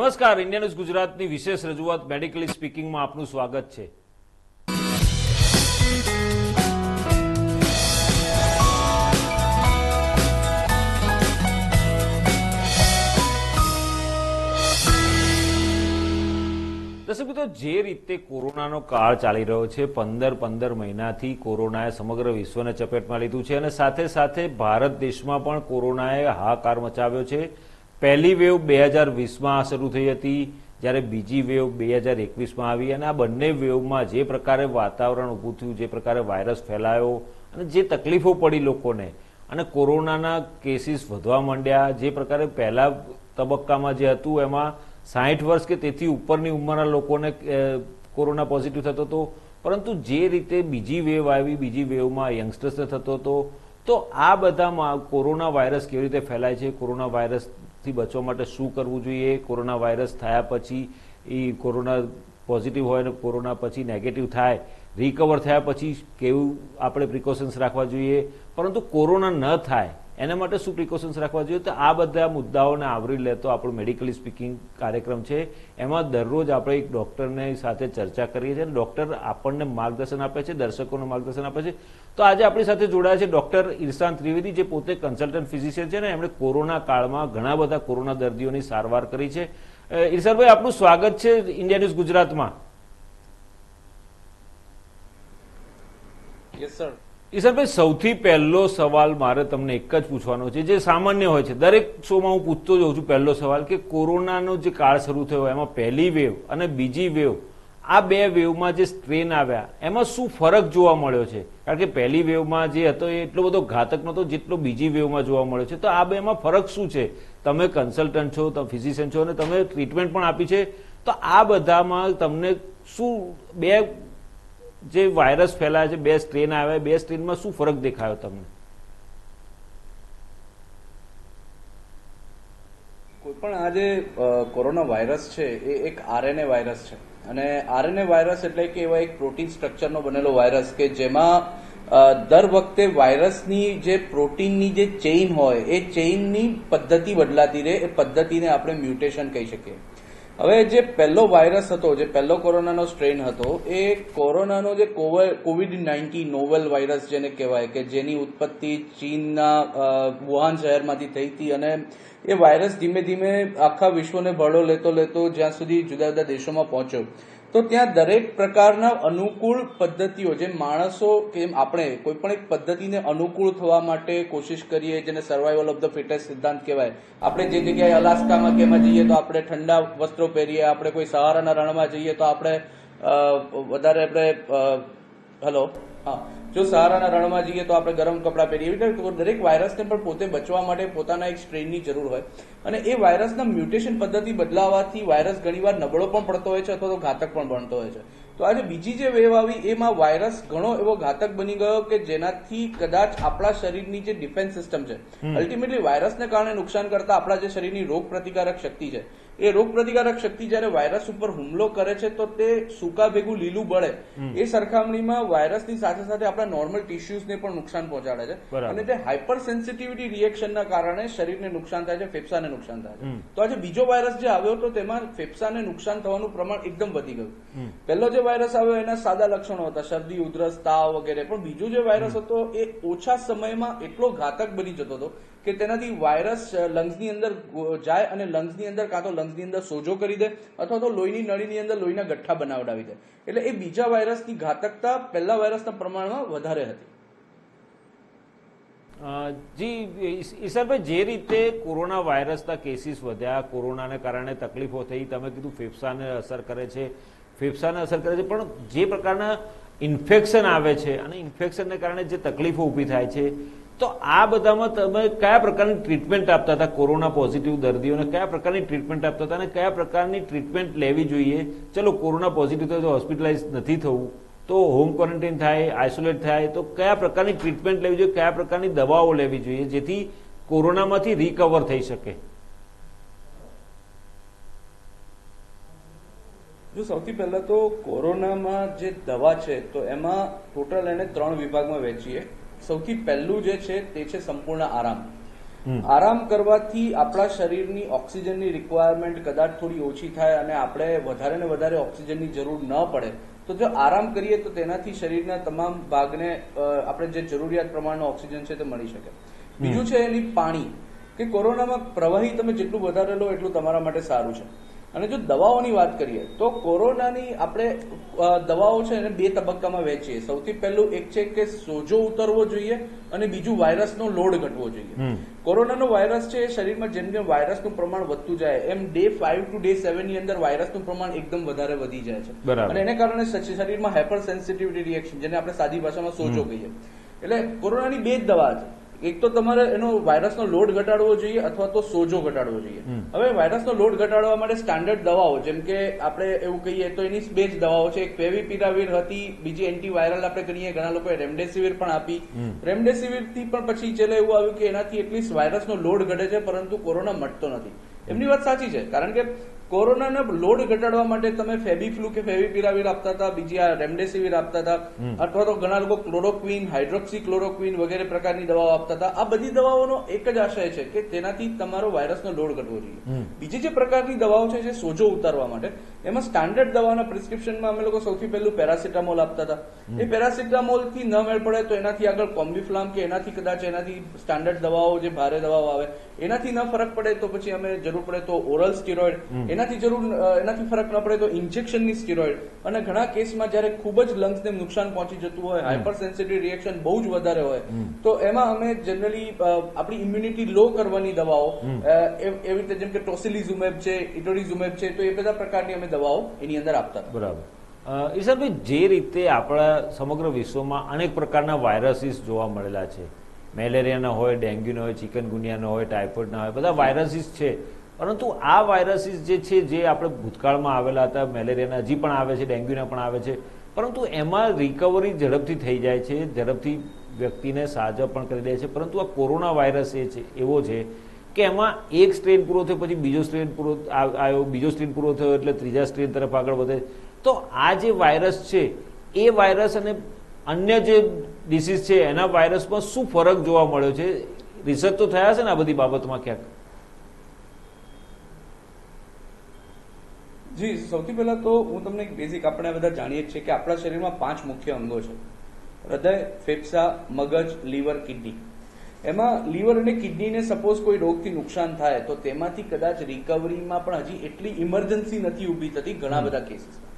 નમસ્કાર, India news ગુજરાતની વિશેષ રજૂઆત મેડિકલી સ્પીકિંગમાં આપનું સ્વાગત છે. દર્શક મિત્રો, જે રીતે કોરોનાનો કાળ ચાલી રહ્યો છે, 15 મહિનાથી કોરોનાએ સમગ્ર વિશ્વને ચપેટમાં લીધું છે અને સાથે સાથે ભારત દેશમાં પણ કોરોનાએ હાહાકાર મચાવ્યો છે. પહેલી વેવ 2020માં શરૂ થઈ હતી, જ્યારે બીજી વેવ 2021માં આવી અને આ બંને વેવમાં જે પ્રકારે વાતાવરણ ઊભું થયું, જે પ્રકારે વાયરસ ફેલાયો અને જે તકલીફો પડી લોકોને અને કોરોનાના કેસીસ વધવા માંડ્યા, જે પ્રકારે પહેલા તબક્કામાં જે હતું એમાં 60 વર્ષ કે તેથી ઉપરની ઉંમરના લોકોને કોરોના પોઝિટિવ થતો હતો, પરંતુ જે રીતે બીજી વેવ આવી, બીજી વેવમાં યંગસ્ટર્સને થતો હતો, તો આ બધામાં કોરોના વાયરસ કેવી રીતે ફેલાય છે, કોરોના વાયરસથી બચવા માટે શું કરવું જોઈએ, કોરોના વાયરસ થયા પછી એ કોરોના પોઝિટિવ હોય અને કોરોના પછી નેગેટિવ થાય, રિકવર થયા પછી કેવું આપણે પ્રિકોશન્સ રાખવા જોઈએ, પરંતુ કોરોના ન થાય એના માટે શું પ્રિકોશન્સ રાખવા જોઈએ. તો આ બધા મુદ્દાઓને આવરી લેતો આપણું મેડિકલી સ્પીકિંગ કાર્યક્રમ છે. એમાં દરરોજ આપણે એક ડૉક્ટરની સાથે ચર્ચા કરીએ છીએ અને ડૉક્ટર આપણને માર્ગદર્શન આપે છે, દર્શકોને માર્ગદર્શન આપે છે. તો આજે આપણી સાથે જોડાયા છે ડૉક્ટર ઇરશાન ત્રિવેદી, જે પોતે કન્સલ્ટન્ટ ફિઝિશિયન છે ને એમણે કોરોના કાળમાં ઘણા બધા કોરોના દર્દીઓની સારવાર કરી છે. ઇરશાનભાઈ, આપનું સ્વાગત છે ઇન્ડિયા ન્યૂઝ ગુજરાતમાં. Yes sir. ઈશ્વરભાઈ, સૌથી પહેલો સવાલ મારે તમને એક જ પૂછવાનો છે, જે સામાન્ય હોય છે, દરેક શોમાં હું પૂછતો જાઉં છું. પહેલો સવાલ કે કોરોનાનો જે કાળ શરૂ થયો એમાં પહેલી વેવ અને બીજી વેવ, આ બે વેવમાં જે સ્ટ્રેન આવ્યા એમાં શું ફરક જોવા મળ્યો છે? કારણ કે પહેલી વેવમાં જે હતો એ એટલો બધો ઘાતક નહોતો જેટલો બીજી વેવમાં જોવા મળ્યો છે. તો આ બેમાં ફરક શું છે? તમે કન્સલ્ટન્ટ છો, તમે ફિઝિશિયન છો અને તમે ટ્રીટમેન્ટ પણ આપી છે, તો આ બધામાં તમને શું બે જે વાયરસ ફેલાય છે, બે સ્ટ્રેન આવ્યા, બે સ્ટ્રેનમાં શું ફરક દેખાયો તમને? કોઈ પણ આ જે કોરોના વાયરસ છે એ એક આરએનએ વાયરસ છે અને આરએનએ વાયરસ એટલે કે એવા એક પ્રોટીન સ્ટ્રક્ચરનો બનેલો વાયરસ કે જેમાં દર વખતે વાયરસની જે પ્રોટીનની જે ચેઇન હોય એ ચેઇનની પદ્ધતિ બદલાતી રહે, એ પદ્ધતિને આપણે મ્યુટેશન કહી શકીએ. હવે જે પહેલો વાયરસ હતો, જે પહેલો કોરોનાનો સ્ટ્રેન હતો, એ કોરોનાનો જે COVID-19 નોવેલ વાયરસ જેને કહેવાય, કે જેની ઉત્પત્તિ ચીનના વુહાન શહેરમાંથી થઈ હતી અને એ વાયરસ ધીમે ધીમે આખા વિશ્વને ભળો લેતો જ્યાં સુધી જુદા જુદા દેશોમાં પહોંચ્યો, તો ત્યાં દરેક પ્રકારના અનુકૂળ પદ્ધતિઓ, જે માણસો કે આપણે કોઈ પણ એક પદ્ધતિને અનુકૂળ થવા માટે કોશિશ કરીએ, જેને સર્વાઈવલ ઓફ ધ ફિટેસ્ટ સિદ્ધાંત કહેવાય. આપણે જે જગ્યાએ અલાસ્કામાં કેમાં જઈએ તો આપણે ઠંડા વસ્ત્રો પહેરીએ, આપણે કોઈ સહારાના રણમાં જઈએ તો આપણે વધારે જો સહારાના રણમાં જઈએ તો આપણે ગરમ કપડાં પહેરીએ. એટલે દરેક વાયરસને પણ પોતે બચવા માટે પોતાના એક સ્ટ્રેનની જરૂર હોય અને એ વાયરસના મ્યુટેશન પદ્ધતિ બદલાવાથી વાયરસ ઘણીવાર નબળો પણ પડતો હોય છે અથવા તો ઘાતક પણ બનતો હોય છે. તો આજે બીજી જે વેવ આવી એમાં વાયરસ ઘણો એવો ઘાતક બની ગયો કે જેનાથી કદાચ આપણા શરીરની જે ડિફેન્સ સિસ્ટમ છે, અલ્ટિમેટલી વાયરસને કારણે નુકસાન કરતા આપણા જે શરીરની રોગ પ્રતિકારક શક્તિ છે, એ રોગ પ્રતિકારક શક્તિ જયારે વાયરસ ઉપર હુમલો કરે છે તો તે સૂકા ભેગું લીલું બળે, એ સરખામણીમાં વાયરસની સાથે સાથે આપણા નોર્મલ ટિશ્યુઝને પણ નુકસાન પહોંચાડે છે અને તે હાઇપર સેન્સિટિવિટી રિએક્શનના કારણે શરીરને નુકસાન થાય છે, ફેફસાને નુકસાન થાય છે. તો આજે બીજો વાયરસ જે આવ્યો તો તેમાં ફેફસાને નુકસાન થવાનું પ્રમાણ એકદમ વધી ગયું. પહેલો જે વાયરસ આવ્યો એના સાદા લક્ષણો હતા, શરદી, ઉધરસ, તાવ વગેરે, પણ બીજો જે વાયરસ હતો એ ઓછા સમયમાં એટલો ઘાતક બની જતો હતો કે તેનાથી વાયરસ લંગ્સની અંદર જાય અને લંગ્સની અંદર કાં તો લંગ્સની અંદર સોજો કરી દે અથવા તો લોહીની નળીની અંદર લોહીના ગઠ્ઠા બનાવડાવી દે. એટલે એ બીજા વાયરસની ઘાતકતા પહેલા વાયરસના પ્રમાણમાં વધારે હતી. જી ઈશ્વરભાઈ, જે રીતે કોરોના વાયરસના કેસીસ વધ્યા, કોરોનાને કારણે તકલીફો થઈ, તમે કીધું ફેફસાને અસર કરે છે, પણ જે પ્રકારના ઇન્ફેક્શન આવે છે અને ઇન્ફેક્શનને કારણે જે તકલીફો ઊભી થાય છે, તો આ બધામાં તમે કયા પ્રકારની ટ્રીટમેન્ટ આપતા હતા કોરોના પોઝિટિવ દર્દીઓને? કયા પ્રકારની ટ્રીટમેન્ટ આપતા હતા અને કયા પ્રકારની ટ્રીટમેન્ટ લેવી જોઈએ? ચલો, કોરોના પોઝિટિવ થાય તો હોસ્પિટલાઇઝ નથી થવું, તો હોમ ક્વોરન્ટાઇન થાય, આઇસોલેટ થાય, તો કયા પ્રકારની ટ્રીટમેન્ટ લેવી જોઈએ, કયા પ્રકારની દવાઓ લેવી જોઈએ જેથી કોરોનામાંથી રિકવર થઈ શકે? જો સૌથી પહેલા તો કોરોનામાં જે દવા છે તો એમાં ટોટલ એને 3 વિભાગમાં વહેંચીએ. સૌથી પહેલું જે છે તે છે સંપૂર્ણ આરામ. આરામ કરવાથી આપણા શરીરની ઓક્સિજનની રિક્વાયરમેન્ટ કદાચ થોડી ઓછી થાય અને આપણે વધારે ને વધારે ઓક્સિજનની જરૂર ન પડે, તો જો આરામ કરીએ તો તેનાથી શરીરના તમામ ભાગને આપણે જે જરૂરિયાત પ્રમાણનો ઓક્સિજન છે તે મળી શકે. બીજું છે એની પાણી, કે કોરોનામાં પ્રવાહી તમે જેટલું વધારે લો એટલું તમારા માટે સારું છે. અને જો દવાઓની વાત કરીએ તો કોરોનાની આપણે દવાઓ છે એને 2 તબક્કામાં વહેંચીએ. સૌથી પહેલું એક છે કે સોજો ઉતરવો જોઈએ અને બીજું વાયરસનો લોડ ઘટવો જોઈએ. કોરોનાનો વાયરસ છે શરીરમાં જેમ જેમ વાયરસનું પ્રમાણ વધતું જાય એમ ડે 5 to day 7 ની અંદર વાયરસનું પ્રમાણ એકદમ વધારે વધી જાય છે અને એને કારણે શરીરમાં હાઇપર સેન્સિટિવિટી રિએક્શન, જેને આપણે સાદી ભાષામાં સોજો કહીએ. એટલે કોરોનાની 2 જ દવા છે. એક તો તમારે એનો વાયરસનો લોડ ઘટાડવો જોઈએ અથવા તો સોજો ઘટાડવો જોઈએ. હવે વાયરસનો લોડ ઘટાડવા માટે સ્ટાન્ડર્ડ દવાઓ, જેમ કે આપણે એવું કહીએ તો એની 2 જ દવાઓ છે. એક ફેવિપિરાવિર હતી, બીજી એન્ટીવાયરલ આપણે કરીએ. ઘણા લોકોએ રેમડેસિવિર પણ આપી. રેમડેસિવિર થી પણ પછી છેલ્લે એવું આવ્યું કે એનાથી એટલીસ્ટ વાયરસનો લોડ ઘટે છે પરંતુ કોરોના મટતો નથી. એમની વાત સાચી છે, કારણ કે કોરોનાનો લોડ ઘટાડવા માટે તમે ફેબીફ્લુ કે ફેવિપિરાવિર આપતા હતા, બીજી આ રેમડેસિવિર આપતા હતા, અથવા તો ઘણા લોકો ક્લોરોક્વિન, હાઇડ્રોક્સી ક્લોરોક્વિન વગેરે પ્રકારની દવાઓ આપતા હતા. આ બધી દવાઓનો એક જ આશય છે કે તેનાથી તમારો વાયરસનો લોડ ઘટવો જોઈએ. બીજી જે પ્રકારની દવાઓ છે જે સોજો ઉતારવા માટે, એમાં સ્ટાન્ડર્ડ દવાના પ્રિસ્ક્રિપ્શનમાં અમે લોકો સૌથી પહેલું પેરાસિટામોલ આપતા હતા. એ પેરાસિટામોલ થી ન મેળ પડે તો એનાથી આગળ કોમ્બીફ્લામ કે એનાથી કદાચ એનાથી સ્ટાન્ડર્ડ દવાઓ જે ભારે દવાઓ આવે એનાથી ન ફરક પડે તો પછી અમે જરૂર પડે તો ઓરલ સ્ટીરોઇડ, એનાથી ફરક ન પડે તો ઇન્જેક્શનની સ્ટીરોઇડ. અને ઘણા કેસમાં જયારે ખૂબ જ લંગ્સને નુકસાન પહોંચી જતું હોય, હાઇપર સેન્સિટિવ રિએક્શન બહુ જ વધારે હોય, તો એમાં અમે જનરલી આપણી ઇમ્યુનિટી લો કરવાની દવાઓ એવી રીતે જેમ કે ટોસિલિઝુમેબ છે, ઇટોરિઝુમેબ છે, તો એ બધા પ્રકારની અમે દવાઓ એની અંદર આપતા હતા. બરાબર. ઈશાનભાઈ, જે રીતે આપણા સમગ્ર વિશ્વમાં અનેક પ્રકારના વાયરસીસ જોવા મળેલા છે, મેલેરિયાના હોય, ડેન્ગ્યુના હોય, ચિકનગુનિયાના હોય, ટાઇફોઇડના હોય, બધા વાયરસીસ છે. પરંતુ આ વાયરસીસ જે છે જે આપણે ભૂતકાળમાં આવેલા હતા, મેલેરિયાના હજી પણ આવે છે, ડેન્ગ્યુના પણ આવે છે, પરંતુ એમાં રિકવરી ઝડપથી થઈ જાય છે, ઝડપથી વ્યક્તિને સાજા પણ કરી દે છે. પરંતુ આ કોરોના વાયરસ એ છે એવો છે કે એમાં એક સ્ટ્રેન પૂરો થયો પછી બીજો સ્ટ્રેન પૂરો આવ્યો, બીજો સ્ટ્રેન પૂરો થયો એટલે ત્રીજા સ્ટ્રેન તરફ આગળ વધે. તો આ જે વાયરસ છે એ વાયરસ અને અન્ય જે ડિસીઝ છે એના વાયરસમાં શું ફરક જોવા મળ્યો છે? રિસર્ચ તો થયા છે ને આ બધી બાબતમાં ક્યાંક? જી, સૌથી પહેલા તો હું તમને એક બેઝિક, આપણે બધા જાણીએ છીએ કે આપણા શરીરમાં 5 મુખ્ય અંગો છે: હૃદય, ફેફસા, મગજ, લીવર, કિડની. એમાં લીવર અને કિડનીને સપોઝ કોઈ રોગથી નુકસાન થાય તો તેમાંથી કદાચ રિકવરીમાં પણ હજી એટલી ઇમરજન્સી નથી ઊભી થતી ઘણા બધા કેસીસમાં.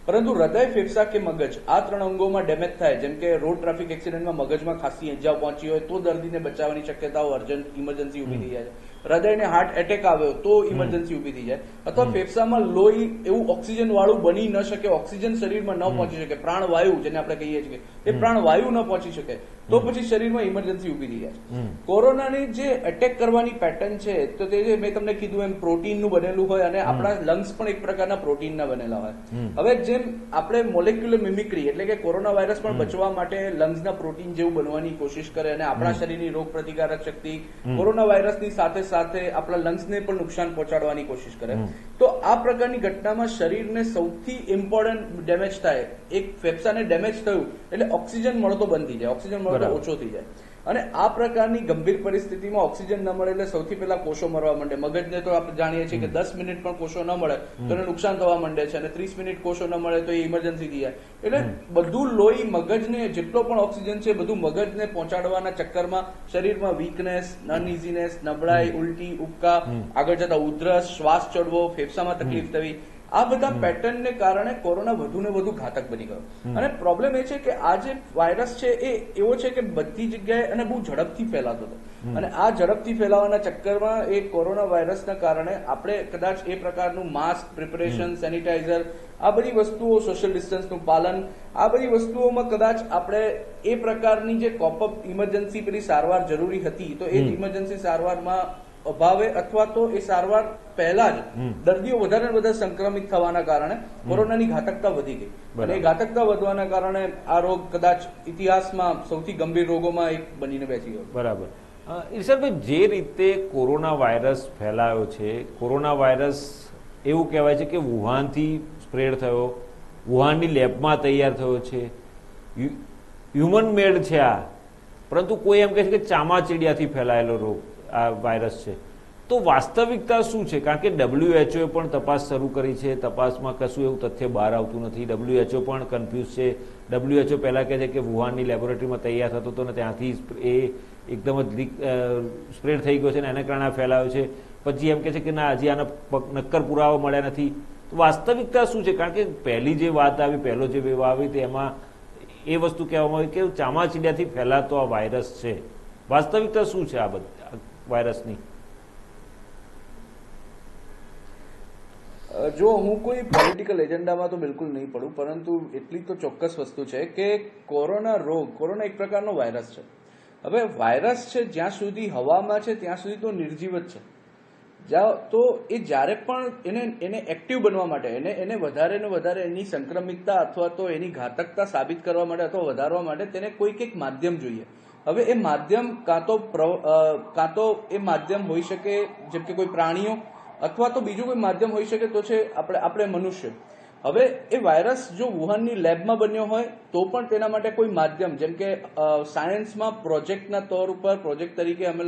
પરંતુ હૃદય, ફેફસા કે મગજ, આ 3 અંગોમાં ડેમેજ થાય, જેમ કે રોડ ટ્રાફિક એક્સિડન્ટમાં મગજમાં ખાસી ઈજા પહોંચી હોય તો દર્દીને બચાવવાની શક્યતાઓ ઇમરજન્સી ઊભી થઈ જાય છે. હૃદયને હાર્ટ એટેક આવ્યો તો ઇમરજન્સી ઊભી થઈ જાય. અથવા ફેફસામાં લોહી એવું ઓક્સિજન વાળું બની ન શકે, ઓક્સિજન શરીરમાં ન પહોંચી શકે, પ્રાણવાયુ જેને આપણે કહીએ છીએ એ પ્રાણવાયુ ન પહોંચી શકે, તો પછી શરીરમાં ઇમરજન્સી ઊભી થઈ જાય છે. કોરોનાની જે એટેક કરવાની પેટર્ન છે તો તે મેં તમને કીધું એમ પ્રોટીનનું બનેલું હોય અને આપણા લંગ્સ પણ એક પ્રકારના પ્રોટીનના બનેલા હોય. હવે જેમ આપણે મોલેક્યુલર મિમિક્રી એટલે કે કોરોના વાયરસ પણ બચવા માટે લંગ્સના પ્રોટીન જેવું બનવાની કોશિશ કરે અને આપણા શરીરની રોગ પ્રતિકારક શક્તિ કોરોના વાયરસની સાથે સાથે આપણા લંગ્સને પણ નુકસાન પહોંચાડવાની કોશિશ કરે. તો આ પ્રકારની ઘટનામાં શરીરને સૌથી ઇમ્પોર્ટન્ટ ડેમેજ થાય, એક ફેફસાને ડેમેજ થયું એટલે ઓક્સિજન મળતો બંધ થઈ જાય, ઓક્સિજન મળતો ઓછો થઈ જાય. અને આ પ્રકારની ગંભીર પરિસ્થિતિમાં ઓક્સિજન ન મળે એટલે સૌથી પહેલા કોષો મરવા માંડે. મગજને તો આપણે જાણીએ છીએ કે 10 મિનિટ પણ કોષો ન મળે તો એને નુકસાન થવા માંડે છે અને 30 મિનિટ કોષો ન મળે તો એ ઇમરજન્સી થઈ જાય. એટલે બધું લોહી મગજને જેટલો પણ ઓક્સિજન છે બધું મગજને પહોંચાડવાના ચક્કરમાં શરીરમાં વીકનેસ, અનઇઝીનેસ, નબળાઈ, ઉલટી, ઉબકા, આગળ જતા ઉધરસ, શ્વાસ ચડવો, ફેફસામાં તકલીફ થવી, આ બધા પેટર્નને કારણે કોરોના વધુ ને વધુ ઘાતક બની ગયો. અને પ્રોબ્લેમ એ છે કે આ જે વાયરસ છે એ એવો છે કે બધી જગ્યાએ અને બહુ ઝડપથી ફેલાતો હતો. અને આ ઝડપથી ફેલાવાના ચક્કરમાં એ કોરોના વાયરસના કારણે આપણે કદાચ એ પ્રકારનું માસ્ક, પ્રિપરેશન, સેનિટાઈઝર, આ બધી વસ્તુઓ, સોશિયલ ડિસ્ટન્સનું પાલન, આ બધી વસ્તુઓમાં કદાચ આપણે એ પ્રકારની જે કોપઅપ ઇમરજન્સી પેલી સારવાર જરૂરી હતી તો એ ઇમરજન્સી સારવારમાં અભાવે અથવા તો એ સારવાર પહેલા જ દર્દીઓ વધારે ને વધારે સંક્રમિત થવાના કારણે કોરોનાની ઘાતકતા વધી ગઈ. અને એ ઘાતકતા વધવાના કારણે આ રોગ કદાચ ઇતિહાસમાં સૌથી ગંભીર રોગોમાં એક બનીને બેસી ગયો. બરાબર. ઈર્ષદભાઈ, જે રીતે કોરોના વાયરસ ફેલાયો છે, કોરોના વાયરસ એવું કહેવાય છે કે વુહાનથી સ્પ્રેડ થયો, વુહાનની લેબમાં તૈયાર થયો છે, હ્યુમન મેડ છે આ, પરંતુ કોઈ એમ કહે છે કે ચામાચીડિયાથી ફેલાયેલો રોગ. આ વાયરસ છે. તો વાસ્તવિકતા શું છે? કારણ કે WHO પણ તપાસ શરૂ કરી છે, તપાસમાં કશું એવું તથ્ય બહાર આવતું નથી. WHO પણ કન્ફ્યુઝ છે. WHO પહેલાં કહે છે કે વુહાનની લેબોરેટરીમાં તૈયાર થતો હતો ને ત્યાંથી એ એકદમ જ લીક સ્પ્રેડ થઈ ગયો છે ને એને કારણે ફેલાયો છે. પછી એમ કહે છે કે ના, હજી આના નક્કર પુરાવા મળ્યા નથી. તો વાસ્તવિકતા શું છે? કારણ કે પહેલી જે વાત આવી, પહેલો જે વેવ આવી તેમાં એ વસ્તુ કહેવામાં આવી કે ચામાચીડિયાથી ફેલાતો આ વાયરસ છે. વાસ્તવિકતા શું છે આ બધા વાયરસની? જો હું કોઈ પોલિટિકલ એજન્ડામાં તો બિલકુલ નહીં પડું, પરંતુ એટલી તો ચોક્કસ વસ્તુ છે કે કોરોના એક પ્રકારનો વાયરસ છે. હવે વાયરસ છે જ્યાં સુધી હવામાં છે ત્યાં સુધી તો નિર્જીવ જ છે. તો એ જ્યારે પણ એને એક્ટિવ બનવા માટે, એને વધારે ને વધારે એની સંક્રમિતતા અથવા તો એની ઘાતકતા સાબિત કરવા માટે અથવા વધારવા માટે તેને કોઈક એક માધ્યમ જોઈએ. હવે એ માધ્યમ કાં તો એ માધ્યમ હોઈ શકે જેમ કે કોઈ પ્રાણીઓ, અથવા તો બીજું કોઈ માધ્યમ હોઈ શકે તો છે આપણે મનુષ્ય. હવે એ વાયરસ જો વુહાનની લેબમાં બન્યો હોય તો પણ તેના માટે કોઈ માધ્યમ, જેમ કે સાયન્સમાં પ્રોજેક્ટના તौर ઉપર પ્રોજેક્ટ તરીકે અમે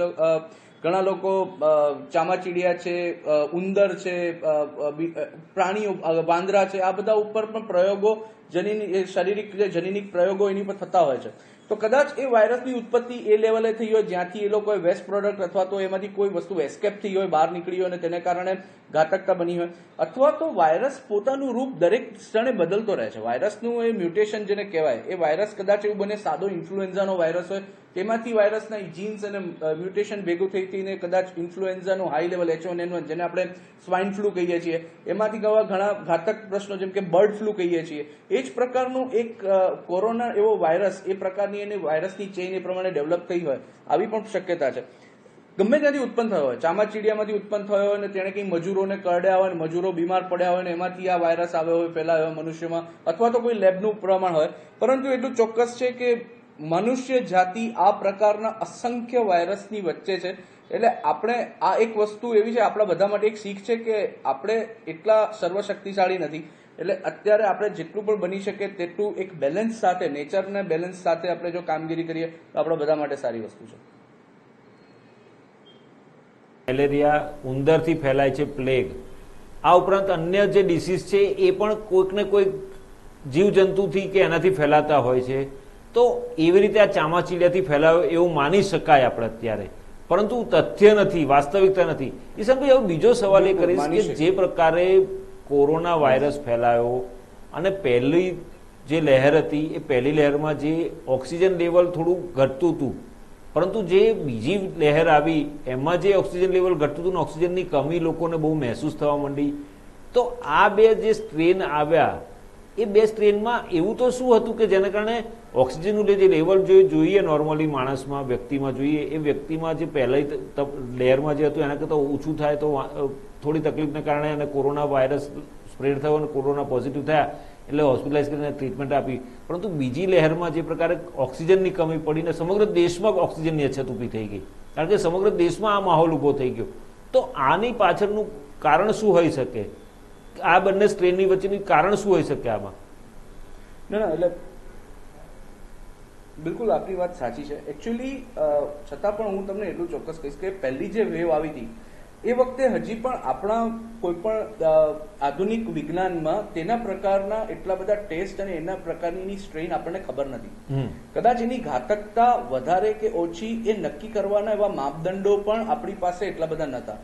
ઘણા લોકો ચામાચીડિયા છે, ઉંદર છે, પ્રાણીઓ, વાંદરા છે, આ બધા ઉપર પણ પ્રયોગો, શારીરિક જનીનિક પ્રયોગો એની પર થતા હોય છે. તો કદાચ એ વાયરસની ઉત્પત્તિ એ લેવલે થઈ હોય જ્યાંથી એ લોકોએ વેસ્ટ પ્રોડક્ટ અથવા તો એમાંથી કોઈ વસ્તુ એસ્કેપ થઈ હોય, બહાર નીકળી હોય અને તેને કારણે ઘાતકતા બની હોય, અથવા તો વાયરસ પોતાનું રૂપ દરેક ક્ષણે બદલતો રહે છે. વાયરસનું એ મ્યુટેશન જેને કહેવાય, એ વાયરસ કદાચ એવું બને સાદો ઇન્ફ્લુએન્ઝાનો વાયરસ હોય, તેમાંથી વાયરસના જીન્સ અને મ્યુટેશન ભેગું થઈને કદાચ ઇન્ફ્લુએન્ઝાનું હાઈ લેવલ H1N1 જેને આપણે સ્વાઇન ફ્લૂ કહીએ છીએ, એમાંથી ઘણા ઘાતક પ્રશ્નો જેમ કે બર્ડ ફ્લૂ કહીએ છીએ, એ જ પ્રકારનું એક કોરોના એવો વાયરસ, એ પ્રકારની એની વાયરસની ચેઇન એ પ્રમાણે ડેવલપ થઈ હોય, આવી પણ શક્યતા છે. ગમે ત્યાંથી ઉત્પન્ન થયો હોય, ચામાચીડિયામાંથી ઉત્પન્ન થયો હોય અને તેને કંઈ મજૂરોને કરડ્યા હોય, મજૂરો બીમાર પડ્યા હોય ને એમાંથી આ વાયરસ આવ્યો હોય, ફેલાયો હોય મનુષ્યમાં, અથવા તો કોઈ લેબનું પ્રમાણ હોય. પરંતુ એટલું ચોક્કસ છે કે મનુષ્ય જાતિ આ પ્રકારના અસંખ્ય વાયરસની વચ્ચે છે. એટલે આપણે આ એક વસ્તુ એવી છે, આપણા બધા માટે એક શીખ છે કે આપણે એટલા સર્વશક્તિશાળી નથી. એટલે અત્યારે આપણે જેટલું પણ બની શકે તેટલું એક બેલેન્સ સાથે, નેચરના બેલેન્સ સાથે આપણે જો કામગીરી કરીએ તો આપણા બધા માટે સારી વસ્તુ છે. મેલેરિયા ઉંદરથી ફેલાય છે, પ્લેગ, આ ઉપરાંત અન્ય જે ડિસીઝ છે એ પણ કોઈક ને કોઈક જીવજંતુથી કે એનાથી ફેલાતા હોય છે. તો એવી રીતે આ ચામાચીડિયાથી ફેલાયો એવું માની શકાય આપણે અત્યારે, પરંતુ તથ્ય નથી, વાસ્તવિકતા નથી. ઈશાનભાઈ, હવે બીજો સવાલ એ કરીશ કે જે પ્રકારે કોરોના વાયરસ ફેલાયો અને પહેલી જે લહેર હતી એ પહેલી લહેરમાં જે ઓક્સિજન લેવલ થોડું ઘટતું હતું, પરંતુ જે બીજી લહેર આવી એમાં જે ઓક્સિજન લેવલ ઘટતું હતું ને ઓક્સિજનની કમી લોકોને બહુ મહેસૂસ થવા માંડી. તો આ બે જે સ્ટ્રેન આવ્યા, એ બે સ્ટ્રેનમાં એવું તો શું હતું કે જેના કારણે ઓક્સિજનનું જે લેવલ જોઈએ નોર્મલી માણસમાં, વ્યક્તિમાં જોઈએ, એ વ્યક્તિમાં જે પહેલી લહેરમાં જે હતું એના કરતાં ઓછું થાય તો થોડી તકલીફને કારણે અને કોરોના વાયરસ સ્પ્રેડ થયો અને કોરોના પોઝિટિવ થયા એટલે હોસ્પિટલાઇઝ કરીને ટ્રીટમેન્ટ આપી. પરંતુ બીજી લહેરમાં જે પ્રકારે ઓક્સિજનની કમી પડીને સમગ્ર દેશમાં ઓક્સિજનની અછત ઊભી થઈ ગઈ, કારણ કે સમગ્ર દેશમાં આ માહોલ ઊભો થઈ ગયો. તો આની પાછળનું કારણ શું હોઈ શકે? આ બંને સ્ટ્રેનની વચ્ચેનું કારણ શું હોઈ શકે આમાં? ના, એટલે બિલકુલ આપની વાત સાચી છે. એકચ્યુઅલી છતાં પણ હું તમને એટલું ચોક્કસ કહીશ કે પહેલી જે વેવ આવી હતી એ વખતે હજી પણ આપણા કોઈ પણ આધુનિક વિજ્ઞાનમાં તેના પ્રકારના એટલા બધા ટેસ્ટ અને એના પ્રકારની સ્ટ્રેન આપણને ખબર નથી. કદાચ એની ઘાતકતા વધારે કે ઓછી એ નક્કી કરવાના એવા માપદંડો પણ આપણી પાસે એટલા બધા નહોતા.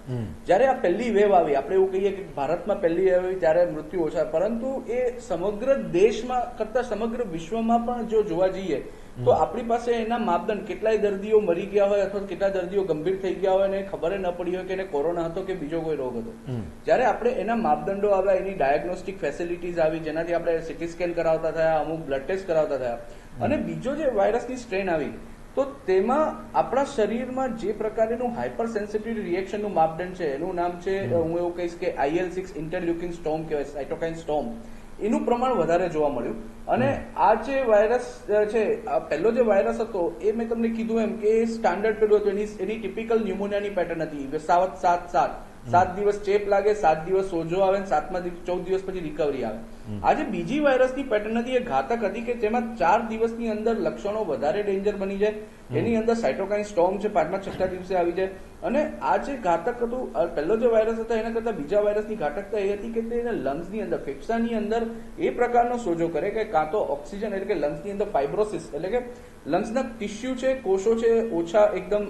જયારે આ પહેલી વેવ આવી, આપણે એવું કહીએ કે ભારતમાં પહેલી વેવ આવી ત્યારે મૃત્યુ ઓછા, પરંતુ એ સમગ્ર દેશમાં કરતા સમગ્ર વિશ્વમાં પણ જો જોવા જઈએ તો આપણી પાસે એના માપદંડ, કેટલાય દર્દીઓ મરી ગયા હોય અથવા કેટલા દર્દીઓ ગંભીર થઈ ગયા હોય અને ખબર ન પડી હોય કે એને કોરોના હતો કે બીજો કોઈ રોગ હતો. જ્યારે આપણે એના માપદંડો આવ્યા, એની ડાયગ્નોસ્ટિક ફેસિલિટીઝ આવી જેનાથી આપણે સીટી સ્કેન કરાવતા થયા, અમુક બ્લડ ટેસ્ટ કરાવતા થયા, અને બીજો જે વાયરસની સ્ટ્રેન આવી તો તેમાં આપણા શરીરમાં જે પ્રકારનું હાઇપર સેન્સિટિવ રિએક્શનનું માપદંડ છે એનું નામ છે, હું એવું કહીશ કે IL-6 ઇન્ટરલ્યુકિન સ્ટોર્મ કહેવાય, સાયટોકાઇન સ્ટોર્મ, એનું પ્રમાણ વધારે જોવા મળ્યું. અને આ જે વાયરસ છે, પહેલો જે વાયરસ હતો એ મેં તમને કીધું એમ કે સ્ટાન્ડર્ડ પેલું હતું, એની ટિપિકલ ન્યુમોનિયાની પેટર્ન હતી, 7-7-7 7 દિવસ ચેપ લાગે, 7 દિવસ સોજો આવે, 14 દિવસ પછી રિકવરી આવે. આજે બીજી વાયરસની પેટર્ન હતી એ ઘાતક હતી કે જેમાં 4 દિવસની અંદર લક્ષણો વધારે ડેન્જર બની જાય. એની અંદર સાયટોકાઇન સ્ટોર્મ છે 5મા-6મા દિવસે આવી જાય. અને આ જે ઘાતક હતું, પહેલો જે વાયરસ હતો એના કરતા બીજા વાયરસની ઘાતકતા એ હતી કે તે લંગ્સની અંદર, ફેફસાની અંદર એ પ્રકારનો સોજો કરે કે કાં તો ઓક્સિજન એટલે કે લંગ્સની અંદર ફાઇબ્રોસિસ એટલે કે લંગ્સના ટિશ્યુ છે, કોષો છે, ઓછા એકદમ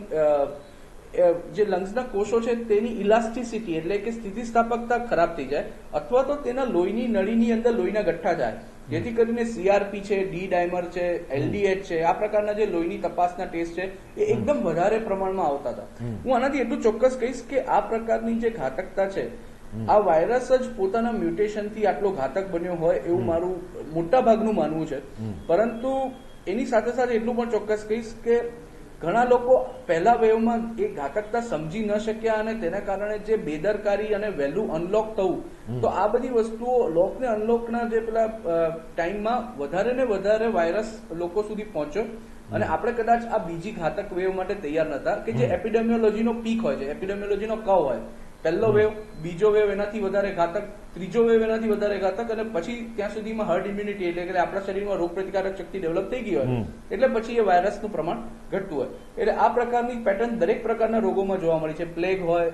જે લંગ્સના કોષો છે તેની ઇલાસ્ટિસિટી એટલે કે સ્થિતિસ્થાપકતા ખરાબ થઈ જાય, અથવા તો તેના લોહીની નળીની અંદર લોહીના ગઠ્ઠા જાય, જેથી કરીને સીઆરપી છે, ડી ડાયમર છે, એલડીએચ છે, આ પ્રકારના જે લોહીની તપાસના ટેસ્ટ છે એ એકદમ વધારે પ્રમાણમાં આવતા હતા. હું આનાથી એટલું ચોક્કસ કહીશ કે આ પ્રકારની જે ઘાતકતા છે, આ વાયરસ જ પોતાના મ્યુટેશનથી આટલો ઘાતક બન્યો હોય એવું મારું મોટા ભાગનું માનવું છે. પરંતુ એની સાથે સાથે એટલું પણ ચોક્કસ કહીશ કે ઘણા લોકો પહેલા વેવમાં એ ઘાતકતા સમજી ન શક્યા અને તેના કારણે જે બેદરકારી અને વહેલું અનલોક થવું, તો આ બધી વસ્તુઓ લોક ને અનલોકના જે પેલા ટાઈમમાં વધારે ને વધારે વાયરસ લોકો સુધી પહોંચ્યો અને આપણે કદાચ આ બીજી ઘાતક વેવ માટે તૈયાર નતા કે જે એપિડેમિયોલોજીનો પીક હોય છે, એપિડેમિયોલોજીનો કર્વ હોય. પહેલો વેવ, બીજો વેવ એનાથી વધારે ઘાતક, ત્રીજો વેવ એનાથી વધારે ઘાતક અને પછી ત્યાં સુધીમાં હર્ડ ઇમ્યુનિટી એટલે કે આપણા શરીરમાં રોગ પ્રતિકારક શક્તિ ડેવલપ થઈ ગઈ હોય એટલે પછી એ વાયરસનું પ્રમાણ ઘટતું હોય. એટલે આ પ્રકારની પેટર્ન દરેક પ્રકારના રોગોમાં જોવા મળી છે. પ્લેગ હોય,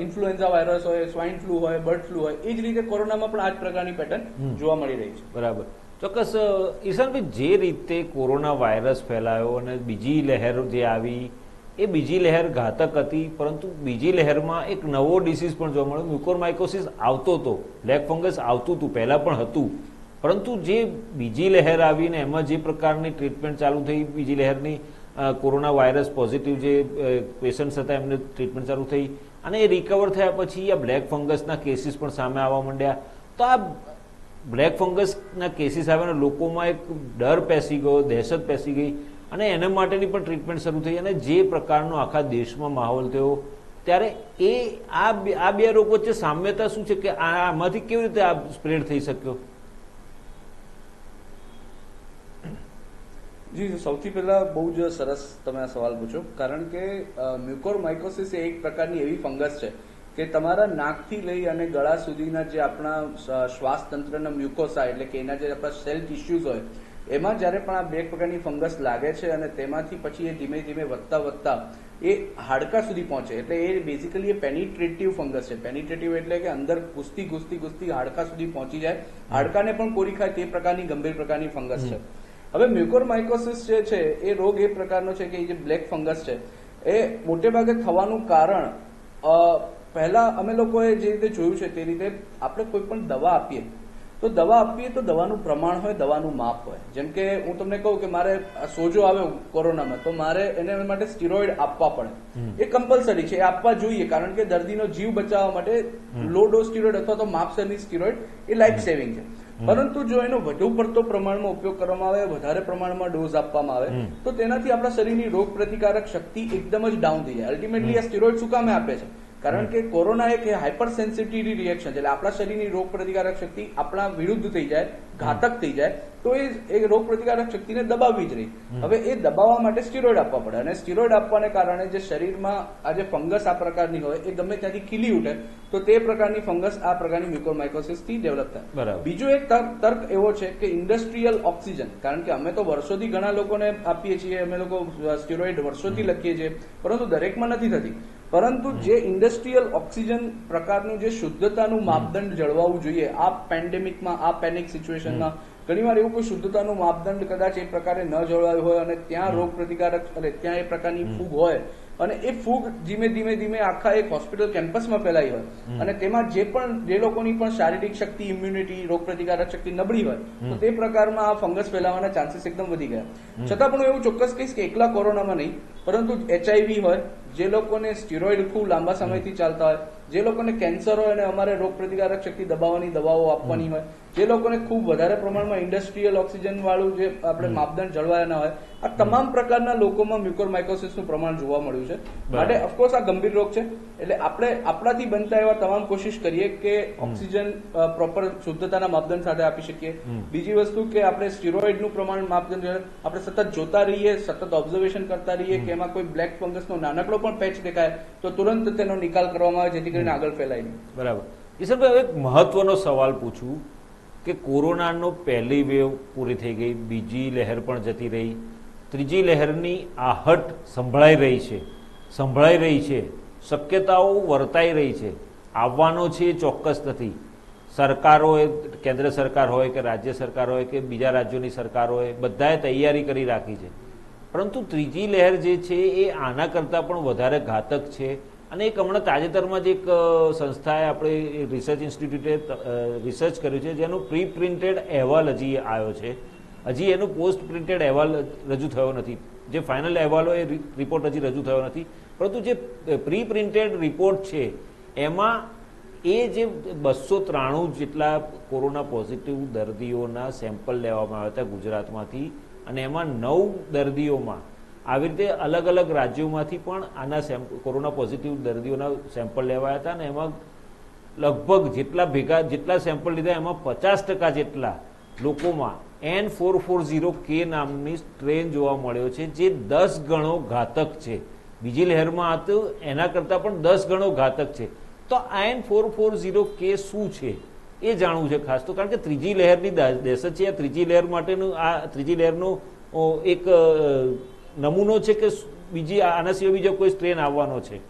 ઇન્ફ્લુએન્ઝા વાયરસ હોય, સ્વાઇન ફ્લુ હોય, બર્ડ ફ્લુ હોય, એ જ રીતે કોરોનામાં પણ આ જ પ્રકારની પેટર્ન જોવા મળી રહી છે. બરાબર, ચોક્કસ. ઈશાનભાઈ, જે રીતે કોરોના વાયરસ ફેલાયો અને બીજી લહેર જે આવી એ બીજી લહેર ઘાતક હતી, પરંતુ બીજી લહેરમાં એક નવો ડિસીઝ પણ જોવા મળ્યો. મ્યુકોરમાઇકોસિસ આવતો હતો, બ્લેક ફંગસ આવતું હતું, પહેલા પણ હતું, પરંતુ જે બીજી લહેર આવીને એમાં જે પ્રકારની ટ્રીટમેન્ટ ચાલુ થઈ, બીજી લહેરની કોરોના વાયરસ પોઝિટિવ જે પેશન્ટ્સ હતા એમને ટ્રીટમેન્ટ ચાલુ થઈ અને એ રિકવર થયા પછી આ બ્લેક ફંગસના કેસીસ પણ સામે આવવા માંડ્યા. તો આ બ્લેક ફંગસના કેસીસ આવ્યા, લોકોમાં એક ડર પેસી ગયો, દહેશત પેસી ગઈ અને એના માટેની પણ ટ્રીટમેન્ટ શરૂ થઈ અને જે પ્રકારનો આખા દેશમાં માહોલ થયો, ત્યારે આ બે રોગ વચ્ચે સામ્યતા શું છે કે આમાંથી કેવી રીતે આ સ્પ્રેડ થઈ શક્યો? જી, સૌથી પહેલા બહુ જ સરસ તમે આ સવાલ પૂછો, કારણ કે મ્યુકોરમાઇકોસિસ એ એક પ્રકારની એવી ફંગસ છે કે તમારા નાકથી લઈ અને ગળા સુધીના જે આપણા શ્વાસ તંત્રના મ્યુકોસા એટલે કે એના જે આપણા સેલ ટિશ્યુઝ હોય એમાં જ્યારે પણ આ બે પ્રકારની ફંગસ લાગે છે અને તેમાંથી પછી એ ધીમે ધીમે વધતા એ હાડકા સુધી પહોંચે, એટલે એ બેઝિકલી એ પેનિટ્રેટિવ ફંગસ છે. પેનિટ્રેટિવ એટલે કે અંદર ઘૂસતી હાડકા સુધી પહોંચી જાય, હાડકાને પણ કોરી ખાય તે પ્રકારની ગંભીર પ્રકારની ફંગસ છે. હવે મ્યુકોરમાઇકોસિસ જે છે એ રોગ એ પ્રકારનો છે કે જે બ્લેક ફંગસ છે એ મોટે ભાગે થવાનું કારણ પહેલા અમે લોકોએ જે રીતે જોયું છે તે રીતે આપણે કોઈ પણ દવા આપીએ તો દવાનું પ્રમાણ હોય, દવાનું માપ હોય. જેમ કે હું તમને કહું કે મારે સોજો આવ્યો કોરોનામાં તો મારે એને માટે સ્ટીરોઇડ આપવા પડે, એ કમ્પલસરી છે, એ આપવા જોઈએ, કારણ કે દર્દીનો જીવ બચાવવા માટે લો ડોઝ સ્ટીરોઇડ અથવા તો માપસરની સ્ટીરોઇડ એ લાઈફ સેવિંગ છે. પરંતુ જો એનો વધુ પડતો પ્રમાણમાં ઉપયોગ કરવામાં આવે, વધારે પ્રમાણમાં ડોઝ આપવામાં આવે તો તેનાથી આપણા શરીરની રોગ પ્રતિકારક શક્તિ એકદમ જ ડાઉન થઈ જાય. અલ્ટિમેટલી આ સ્ટીરોઇડ શું કામે આપે છે? કારણ કે કોરોના એક હાઇપર સેન્સિટિવિટી રિએક્શન છે, એટલે આપણા શરીરની રોગ પ્રતિકારક શક્તિ આપણા વિરુદ્ધ થઈ જાય, ઘાતક થઈ જાય, તો એ રોગ પ્રતિકારક શક્તિને દબાવવી જ રહી. હવે એ દબાવવા માટે સ્ટીરોઇડ આપવા પડે અને સ્ટીરોઇડ આપવાને કારણે જે શરીરમાં આ જે ફંગસ આ પ્રકારની હોય એ ગમે ત્યાંથી ખીલી ઉઠે તો તે પ્રકારની ફંગસ આ પ્રકારની મ્યુકોરમાઇકોસિસ થી ડેવલપ થાય. બીજો એક તર્ક એવો છે કે ઇન્ડસ્ટ્રીયલ ઓક્સિજન, કારણ કે અમે તો વર્ષોથી ઘણા લોકોને આપીએ છીએ, અમે લોકો સ્ટીરોઇડ વર્ષોથી લખીએ છીએ, પરંતુ દરેકમાં નથી થતી. પરંતુ જે ઇન્ડસ્ટ્રીયલ ઓક્સિજન પ્રકારનું જે શુદ્ધતાનું માપદંડ જળવાવું જોઈએ આ પેન્ડેમિકમાં, આ પેનિક સિચ્યુએશનમાં ઘણીવાર એવું કોઈ શુદ્ધતાનું માપદંડ કદાચ એ પ્રકારે ન જળવાયું હોય અને ત્યાં રોગ પ્રતિકારક ત્યાં એ પ્રકારની ફૂગ હોય અને એ ફૂગ ધીમે આખા એક હોસ્પિટલ કેમ્પસમાં ફેલાઈ હોય અને તેમાં જે લોકોની પણ શારીરિક શક્તિ, ઇમ્યુનિટી, રોગ પ્રતિકારક શક્તિ નબળી હોય તો તે પ્રકારમાં આ ફંગસ ફેલાવાના ચાન્સીસ એકદમ વધી ગયા. છતાં પણ હું એવું ચોક્કસ કહીશ કે એકલા કોરોનામાં નહીં, પરંતુ HIV હોય, જે લોકોને સ્ટીરોઇડ ખૂબ લાંબા સમયથી ચાલતા હોય, જે લોકોને કેન્સર હોય અને અમારે રોગ પ્રતિકારક શક્તિ દબાવવાની દવાઓ આપવાની હોય, જે લોકોને ખૂબ વધારે પ્રમાણમાં ઇન્ડસ્ટ્રીયલ ઓક્સિજન વાળું જે આપણે માપદંડ જળવાયા ના હોય આ તમામ પ્રકારના લોકોમાં મ્યુકોરમાઇકોસિસનું પ્રમાણ જોવા મળ્યું છે. માટે ઓફકોર્સ આ ગંભીર રોગ છે, એટલે આપણે આપણાથી બનતા એવા તમામ કોશિશ કરીએ કે ઓક્સિજન પ્રોપર શુદ્ધતાના માપદંડ સાથે આપી શકીએ. બીજી વસ્તુ કે આપણે સ્ટીરોઇડનું પ્રમાણ માપદંડ આપણે સતત જોતા રહીએ, સતત ઓબ્ઝર્વેશન કરતા રહીએ કે એમાં કોઈ બ્લેક ફંગસનો નાનકડો પણ પેચ દેખાય તો તુરંત તેનો નિકાલ કરવામાં આવે, જેથી કરીને આગળ ફેલાય નહીં. બરાબર. ઈશ્વરભાઈ, એક મહત્વનો સવાલ પૂછું કે કોરોનાનો પહેલી વેવ પૂરી થઈ ગઈ, બીજી લહેર પણ જતી રહી, ત્રીજી લહેરની આહટ સંભળાઈ રહી છે, શક્યતાઓ વર્તાઈ રહી છે, આવવાનો છે એ ચોક્કસ નથી. સરકારોએ, કેન્દ્ર સરકાર હોય કે રાજ્ય સરકાર હોય કે બીજા રાજ્યોની સરકારોએ બધાએ તૈયારી કરી રાખી છે, પરંતુ ત્રીજી લહેર જે છે એ આના કરતાં પણ વધારે ઘાતક છે. અને એક હમણાં તાજેતરમાં જ એક સંસ્થાએ, આપણે રિસર્ચ ઇન્સ્ટિટ્યૂટે રિસર્ચ કર્યું છે, જેનો પ્રી પ્રિન્ટેડ અહેવાલ હજી આવ્યો છે. હજી એનો પોસ્ટ પ્રિન્ટેડ અહેવાલ રજૂ થયો નથી. જે ફાઇનલ અહેવાલો એ રિપોર્ટ હજી રજૂ થયો નથી, પરંતુ જે પ્રી પ્રિન્ટેડ રિપોર્ટ છે એમાં એ જે 293 જેટલા કોરોના પોઝિટિવ દર્દીઓના સેમ્પલ લેવામાં આવ્યા હતા ગુજરાતમાંથી, અને એમાં 9 દર્દીઓમાં આવી રીતે અલગ અલગ રાજ્યોમાંથી પણ આના કોરોના પોઝિટિવ દર્દીઓના સેમ્પલ લેવાયા હતા, અને એમાં લગભગ જેટલા સેમ્પલ લીધા એમાં 50% જેટલા લોકોમાં N440K નામની સ્ટ્રેન જોવા મળ્યો છે, જે 10 ગણો ઘાતક છે. બીજી લહેરમાં હતું એના કરતાં પણ 10 ગણો ઘાતક છે. તો આ N440K શું છે એ જાણવું છે ખાસ તો, કારણ કે ત્રીજી લહેરની દહેશત છે. આ ત્રીજી લહેર માટેનું, આ ત્રીજી લહેરનો એક નમૂનો છે કે બીજી આના સિવાય બીજો કોઈ સ્ટ્રેન આવવાનો છે?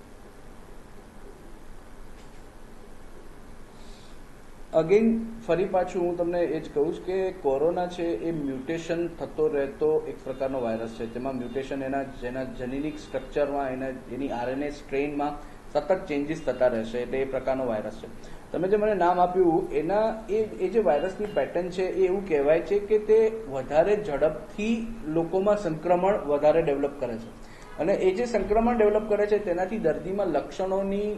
અગેન ફરી પાછું હું તમને એ જ કહું કે કોરોના છે એ મ્યુટેશન થતો રહેતો એક પ્રકારનો વાયરસ છે. તેમાં મ્યુટેશન જેના જેનેટિક સ્ટ્રક્ચરમાં, એની આરએનએ સ્ટ્રેનમાં સતત ચેન્જીસ થતા રહેશે, એટલે એ પ્રકારનો વાયરસ છે. તમે જે મને નામ આપ્યું એ જે વાયરસની પેટર્ન છે એ એવું કહેવાય છે કે તે વધારે ઝડપથી લોકોમાં સંક્રમણ વધારે ડેવલપ કરે છે, અને એ જે સંક્રમણ ડેવલપ કરે છે તેનાથી દર્દીમાં લક્ષણોની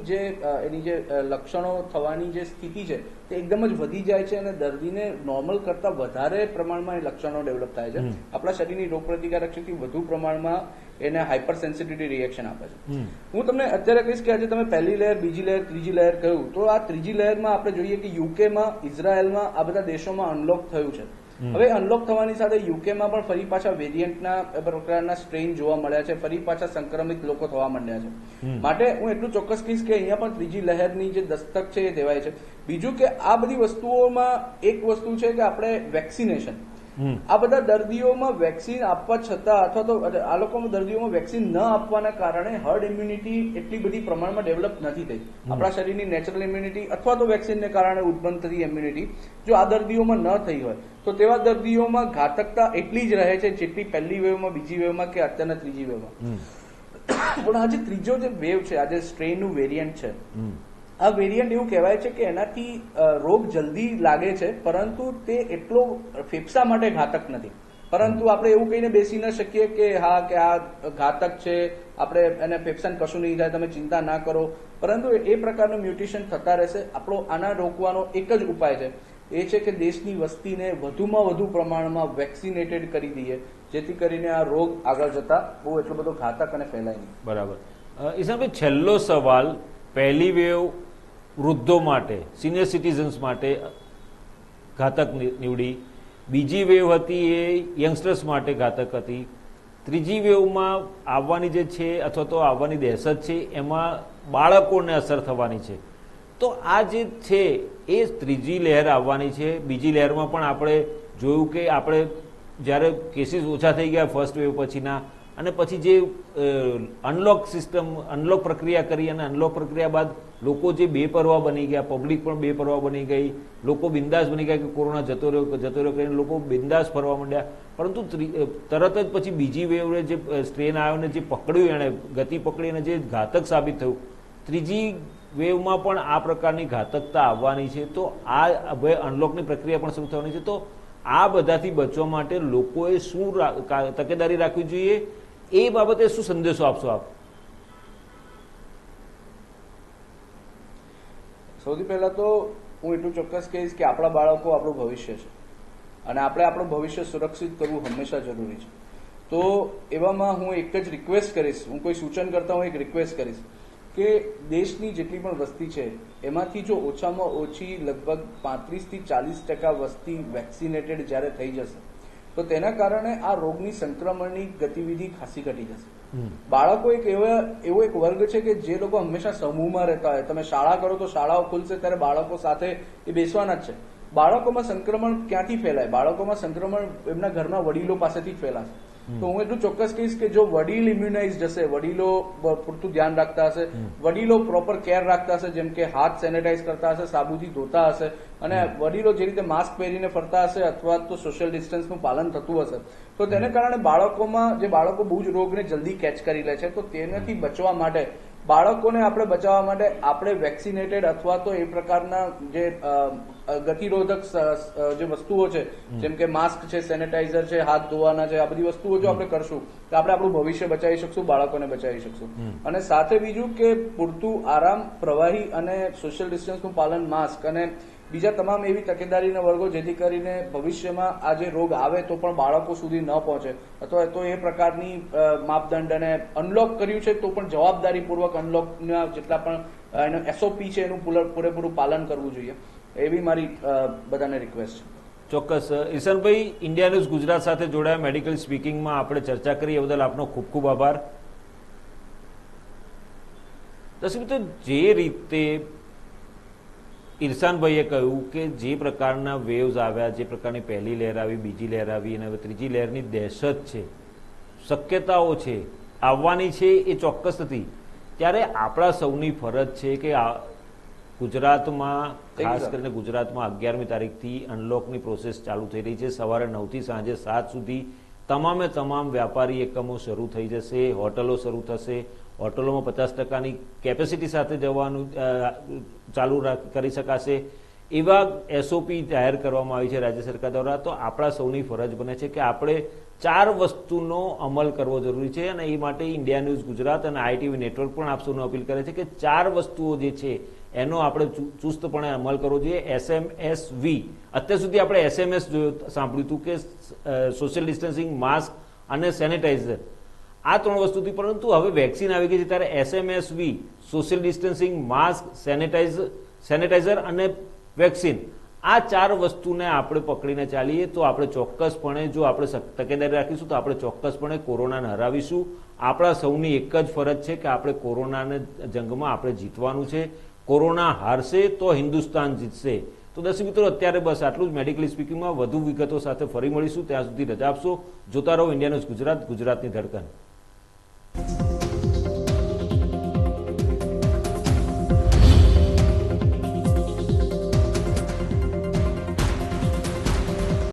એની જે લક્ષણો થવાની જે સ્થિતિ છે તે એકદમ જ વધી જાય છે, અને દર્દીને નોર્મલ કરતાં વધારે પ્રમાણમાં એ લક્ષણો ડેવલપ થાય છે. આપણા શરીરની રોગપ્રતિકારક શક્તિ વધુ પ્રમાણમાં એને હાઇપર સેન્સિટિવિટી રિએક્શન આપે છે. હું તમને અત્યારે કહીશ કે આજે તમે પહેલી લહેર, બીજી લહેર, ત્રીજી લહેર કહ્યું, તો આ ત્રીજી લહેરમાં આપણે જોઈએ કે યુકેમાં, ઇઝરાયલમાં, આ બધા દેશોમાં અનલોક થયું છે. હવે અનલોક થવાની સાથે યુકેમાં પણ ફરી પાછા વેરિયન્ટના પ્રકારના સ્ટ્રેન જોવા મળ્યા છે, ફરી પાછા સંક્રમિત લોકો થવા માંડ્યા છે. માટે હું એટલું ચોક્કસ કહીશ કે અહીંયા પણ ત્રીજી લહેરની જે દસ્તક છે એ દેવાય છે. બીજું કે આ બધી વસ્તુઓમાં એક વસ્તુ છે કે આપણે વેક્સિનેશન, આ બધા દર્દીઓમાં વેક્સિન આપવા છતાં અથવા તો આ લોકોમાં દર્દીઓમાં વેક્સિન ન આપવાના કારણે હર્ડ ઇમ્યુનિટી એટલી બધી પ્રમાણમાં ડેવલપ નથી થઈ. આપણા શરીરની નેચરલ ઇમ્યુનિટી અથવા તો વેક્સિનને કારણે ઉત્પન્ન થતી ઇમ્યુનિટી જો આ દર્દીઓમાં ન થઈ હોય તો તેવા દર્દીઓમાં ઘાતકતા એટલી જ રહે છે જેટલી પહેલી વેવમાં, બીજી વેવમાં કે અત્યારના ત્રીજી વેવમાં. પણ આજે ત્રીજો જે વેવ છે, આજે સ્ટ્રેનનું વેરિયન્ટ છે, આ વેરિયન્ટ એવું કહેવાય છે કે એનાથી રોગ જલ્દી લાગે છે, પરંતુ તે એટલો ફેફસા માટે ઘાતક નથી. પરંતુ આપણે એવું કહીને બેસી ન શકીએ કે હા કે આ ઘાતક છે, આપણે એને ફેફસાને કશું નહીં થાય, તમે ચિંતા ના કરો. પરંતુ એ પ્રકારનું મ્યુટેશન થતા રહેશે. આપણો આના રોકવાનો એક જ ઉપાય છે, એ છે કે દેશની વસ્તીને વધુમાં વધુ પ્રમાણમાં વેક્સિનેટેડ કરી દઈએ, જેથી કરીને આ રોગ આગળ જતા બહુ એટલો બધો ઘાતક અને ફેલાય નહીં. બરાબર. ઈશાનભાઈ, છેલ્લો સવાલ. પહેલી વેવ વૃદ્ધો માટે, સિનિયર સિટીઝન્સ માટે ઘાતક નીવડી, બીજી વેવ હતી એ યંગસ્ટર્સ માટે ઘાતક હતી, ત્રીજી વેવમાં આવવાની જે છે અથવા તો આવવાની દહેશત છે એમાં બાળકોને અસર થવાની છે. તો આ જે છે એ ત્રીજી લહેર આવવાની છે. બીજી લહેરમાં પણ આપણે જોયું કે આપણે જ્યારે કેસીસ ઓછા થઈ ગયા ફર્સ્ટ વેવ પછીના, અને પછી જે અનલોક પ્રક્રિયા કરી, અને અનલોક પ્રક્રિયા બાદ લોકો જે બેપરવા બની ગયા, પબ્લિક પણ બેપરવા બની ગઈ, લોકો બિંદાસ બની ગયા કે કોરોના જતો રહ્યો કરીને લોકો બિંદાસ ફરવા માંડ્યા. પરંતુ તરત જ પછી બીજી વેવને જે સ્ટ્રેન આવ્યો ને જે પકડ્યું, એણે ગતિ પકડી અને જે ઘાતક સાબિત થયું, ત્રીજી વેવમાં પણ આ પ્રકારની ઘાતકતા આવવાની છે. તો આ હવે અનલોકની પ્રક્રિયા પણ શરૂ થવાની છે. તો આ બધાથી બચવા માટે લોકોએ શું તકેદારી રાખવી જોઈએ, એ બાબતે શું સંદેશો આપશો આપ? સૌથી પહેલા તો હું એટલું ચોક્કસ કહીશ કે આપણા બાળકો આપણું ભવિષ્ય છે, અને આપણે આપણું ભવિષ્ય સુરક્ષિત કરવું હંમેશા જરૂરી છે. તો એવામાં હું એક જ રિક્વેસ્ટ કરીશ, હું કોઈ સૂચન કરતા હું એક રિક્વેસ્ટ કરીશ કે દેશની જેટલી પણ વસ્તી છે એમાંથી જો ઓછામાં ઓછી લગભગ 35 થી 40% વસ્તી વેક્સિનેટેડ જ્યારે થઈ જશે તો તેના કારણે આ રોગની સંક્રમણની ગતિવિધિ ખાસી ઘટી જશે. બાળકો એક એવો એક વર્ગ છે કે જે લોકો હંમેશા સમૂહમાં રહેતા હોય. તમે શાળા કરો તો શાળાઓ ખુલશે ત્યારે બાળકો સાથે એ બેસવાના જ છે. બાળકોમાં સંક્રમણ ક્યાંથી ફેલાય? બાળકોમાં સંક્રમણ એમના ઘરના વડીલો પાસેથી જ ફેલાશે. તો હું એટલું ચોક્કસ કહીશ કે જો વડીલ ઇમ્યુનાઇઝડ હશે, વડીલો પૂરતું ધ્યાન રાખતા હશે, વડીલો પ્રોપર કેર રાખતા હશે, જેમ કે હાથ સેનેટાઈઝ કરતા હશે, સાબુથી ધોતા હશે, અને વડીલો જે રીતે માસ્ક પહેરીને ફરતા હશે અથવા તો સોશિયલ ડિસ્ટન્સનું પાલન થતું હશે, તો તેને કારણે બાળકોમાં જે બાળકો બહુ જ રોગને જલ્દી કેચ કરી લે છે, તો તેનાથી બચવા માટે બાળકોને આપણે બચાવવા માટે આપણે વેક્સિનેટેડ અથવા તો એ પ્રકારના જે ગતિરોધક જે વસ્તુઓ છે જેમ કે માસ્ક છે, સેનેટાઈઝર છે, હાથ ધોવાના છે, આ બધી વસ્તુઓ જો આપણે કરશું તો આપણે આપણું ભવિષ્ય બચાવી શકશું, બાળકોને બચાવી શકશું. અને સાથે બીજું કે પૂરતું આરામ, પ્રવાહી અને સોશિયલ ડિસ્ટન્સનું પાલન, માસ્ક અને બીજા તમામ એવી તકેદારીના વર્ગો જેથી કરીને ભવિષ્યમાં આ જે રોગ આવે તો પણ બાળકો સુધી ન પહોંચે, અથવા તો એ પ્રકારની માપદંડ અને અનલોક કર્યું છે તો પણ જવાબદારીપૂર્વક અનલોકના જેટલા પણ એનો એસઓપી છે એનું પૂરેપૂરું પાલન કરવું જોઈએ, એવી મારી બધાને રિક્વેસ્ટ છે. ચોક્કસ. ઈશાનભાઈ, ઇન્ડિયા ન્યૂઝ ગુજરાત સાથે જોડાયા મેડિકલ સ્પીકિંગમાં આપણે ચર્ચા કરી એ બદલ આપનો ખૂબ ખૂબ આભાર. દર્શક મિત્રો, જે રીતે ઇરશાનભાઈએ કહ્યું કે જે પ્રકારના વેવ્સ આવ્યા, જે પ્રકારની પહેલી લહેર આવી, બીજી લહેર આવી અને હવે ત્રીજી લહેરની દહેશત છે, શક્યતાઓ છે, આવવાની છે એ ચોક્કસ નથી, ત્યારે આપણા સૌની ફરજ છે કે ગુજરાતમાં, ખાસ કરીને ગુજરાતમાં 11મી તારીખથી અનલોકની પ્રોસેસ ચાલુ થઈ રહી છે. સવારે 9 થી સાંજે 7 સુધી તમામે તમામ વ્યાપારી એકમો શરૂ થઈ જશે, હોટલો શરૂ થશે, હોટલોમાં 50%ની કેપેસિટી સાથે જવાનું ચાલુ કરી શકાશે, એવા એસઓપી જાહેર કરવામાં આવી છે રાજ્ય સરકાર દ્વારા. તો આપણા સૌની ફરજ બને છે કે આપણે 4 વસ્તુનો અમલ કરવો જરૂરી છે, અને એ માટે ઇન્ડિયા ન્યૂઝ ગુજરાત અને આઈટીવી નેટવર્ક પણ આપ સૌને અપીલ કરે છે કે 4 વસ્તુઓ જે છે એનો આપણે ચુસ્તપણે અમલ કરવો જોઈએ. SMSV, અત્યાર સુધી આપણે SMS સાંભળ્યું હતું કે સોશિયલ ડિસ્ટન્સિંગ, માસ્ક અને સેનેટાઈઝર, આ 3 વસ્તુથી, પરંતુ હવે વેક્સિન આવી ગઈ છે ત્યારે SMSV, social distancing, mask, sanitizer અને વેક્સિન, આ 4 વસ્તુને આપણે પકડીને ચાલીએ તો આપણે ચોક્કસપણે, જો આપણે તકેદારી રાખીશું તો આપણે ચોક્કસપણે કોરોનાને હરાવીશું. આપણા સૌની એક જ ફરજ છે કે આપણે કોરોનાને જંગમાં આપણે જીતવાનું છે. કોરોના હારશે તો હિન્દુસ્તાન જીતશે. તો દર્શક મિત્રો, અત્યારે બસ આટલું જ. મેડિકલ સ્પીકિંગમાં વધુ વિગતો સાથે ફરી મળીશું. ત્યાં સુધી રજા આપશો. જોતા રહો ઇન્ડિયા ન્યૂઝ ગુજરાત, ગુજરાતની ધડકન.